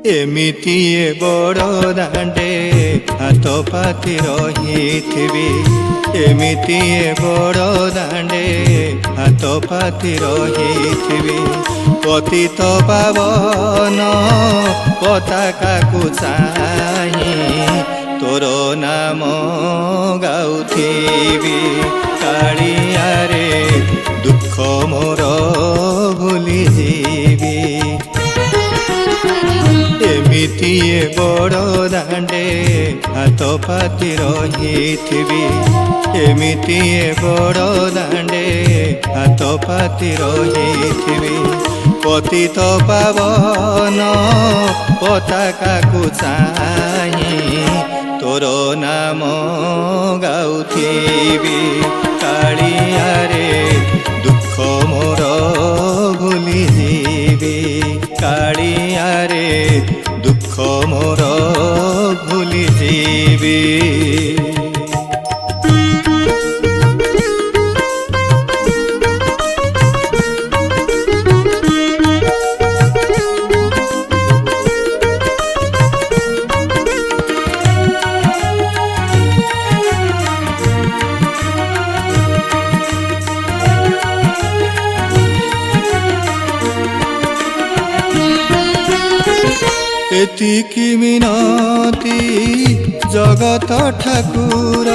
ଏମିତିଏ ବଡ଼ ଦାଣ୍ଡେ ହାତ ପାତି ରହିଥିବି ଏମିତିଏ ବଡ଼ ଦାଣ୍ଡେ ହାତ ପାତି ରହିଥିବି ପତିତ ପାବନ ପତାକାକୁ ଚାହିଁ ତୋର ନାମ ଗାଉଥିବି କାଳିଆରେ ଦୁଃଖ ମୋର ଭୁଲିଯିବି ଏମିତିଏ ବଡ଼ ଦାଣ୍ଡେ ହାତ ପାତି ରହିଥିବି ଏମିତିଏ ବଡ଼ ଦାଣ୍ଡେ ହାତ ପାତି ରହିଥିବି ପତିତ ପାବନ ପତାକାକୁ ଚାହିଁ ତୋର ନାମ ଗାଉଥିବି କାଳିଆରେ ଦୁଃଖ ମୋର ଭୁଲିଯିବି କାଳିଆରେ ଦୁଃଖ ମୋର ଭୁଲିଯିବି ଏତିକି ମିନତି ଜଗତ ଠାକୁର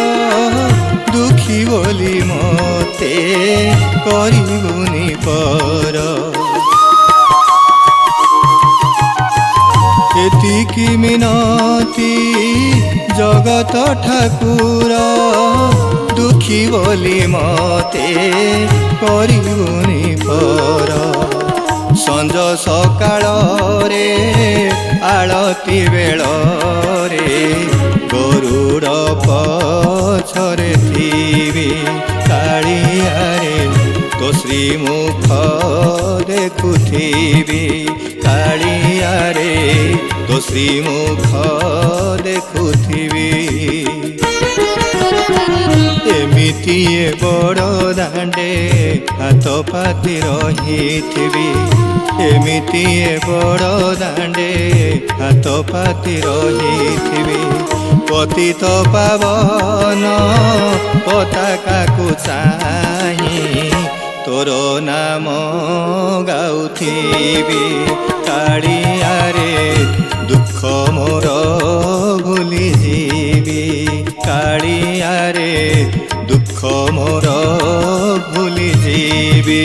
ଦୁଃଖୀ ବୋଲି ମତେ କରିବୁନି ପର ଏତିକି ମିନତି ଜଗତ ଠାକୁର ଦୁଃଖୀ ବୋଲି ମତେ କରିବୁନି ପର ସଞ୍ଜ ସକାଳରେ ଆଳତି ବେଳରେ ଗରୁଡ଼ ପଛରେ ଥିବି କାଳିଆରେ ତୋ ଶ୍ରୀମୁଖ ଦେଖୁଥିବି କାଳିଆରେ ତୋ ଶ୍ରୀମୁଖ ଦେଖୁଥିବି ଏମିତିଏ ବଡ଼ ଦାଣ୍ଡେ ହାତ ପାତି ରହିଥିବି ଏମିତିଏ ବଡ଼ ଦାଣ୍ଡେ ହାତ ପାତି ରହିଥିବି ପତିତ ପାବନ ପତାକାକୁ ଚାହିଁ ତୋର ନାମ ଗାଉଥିବି କାଳିଆରେ ଦୁଃଖ ମୋର ଭୁଲିଯିବି କାଳିଆରେ ଦୁଃଖ ମୋର ଭୁଲିଯିବି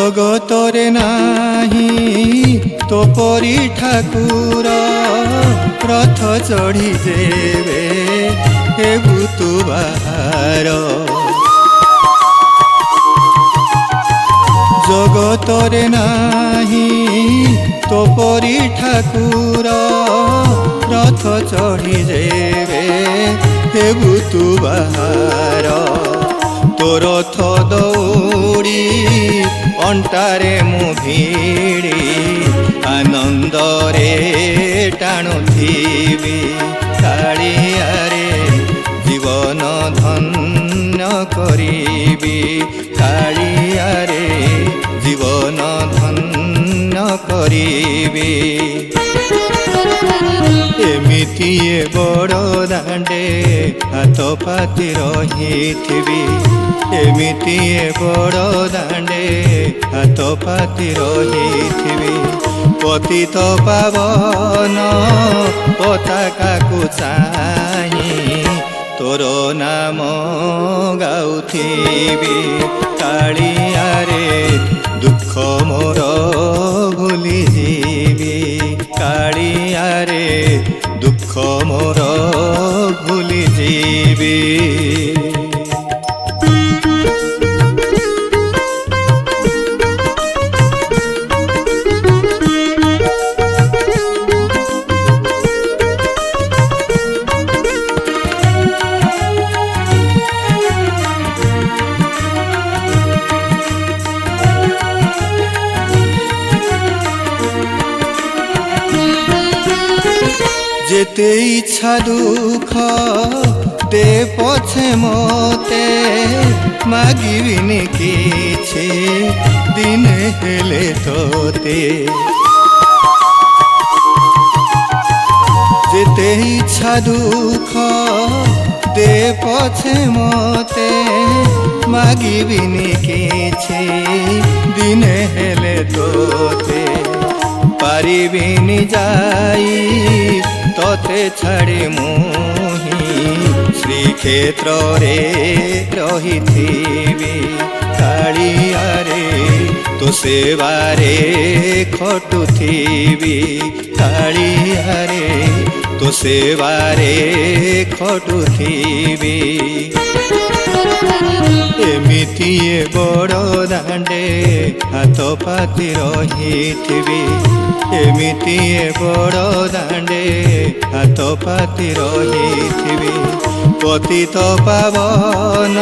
জগতরে নাহি তো পরি ঠাকুর রথ চড়ি যেবে হেবু তু বাহার জগতরে নাহি তো পরি ঠাকুর রথ চড়ি যেবে হেবু তু বাহার তো রথ দৌড়ি অন্টারে মু ভিড়ি আনন্দরে টাণুথিবি কাଳିଆରେ জীবন ধন্য করিবি কাଳିଆରେ জীবন ধন্য করিবি এমিতিয়ে বড় দাণ্ডে হাত পাতি রহিথিবি এমিতিয়ে বড় দাণ্ডে হাত পাতি রহিথিবি পতিত পাবন পতাকাକୁ চাହିଁ ତୋର ନାମ ଗାଉଥିବି କାଳିଆରେ ଦୁଃଖ ମୋର ଭୁଲିଯିବି କାଳିଆରେ ଦୁଃଖ ମୋର ଭୁଲିଯିବି যেতে ইচ্ছা দুঃখ দে পছে মতে মাগিবিনি কিছু দিনে হেলে তোতে যেতে ইচ্ছা দুঃখ দে পছে মতে মাগিবিনি কিছু দিনে হেলে তোতে পারিবিনি যাই তোতে ছাড়ি মুহি শ্রীক্ষেত্রে রহিথিবি কাଳିଆରେ তো সেবারে খটুথিবি কাଳିଆରେ তো সেবারে খটুথিবি এমিতিয়ে বড় দাণ্ডে হাত পাতি রহিথিবি এমিতিয়ে বড় দাণ্ডে হাত পাতি রহিথিবি পতিত পাবন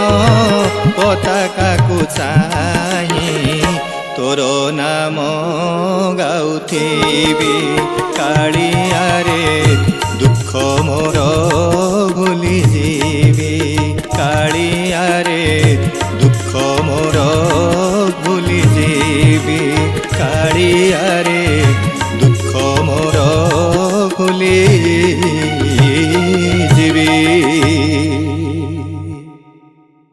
পতাকাকু চাহি তোর নাম গাউথিবি কাଳିଆରେ দুঃখ মোর ভুলি যাবি কাଳିଆରେ দুঃখ মোর ভুলি যাবি কাଳିଆରେ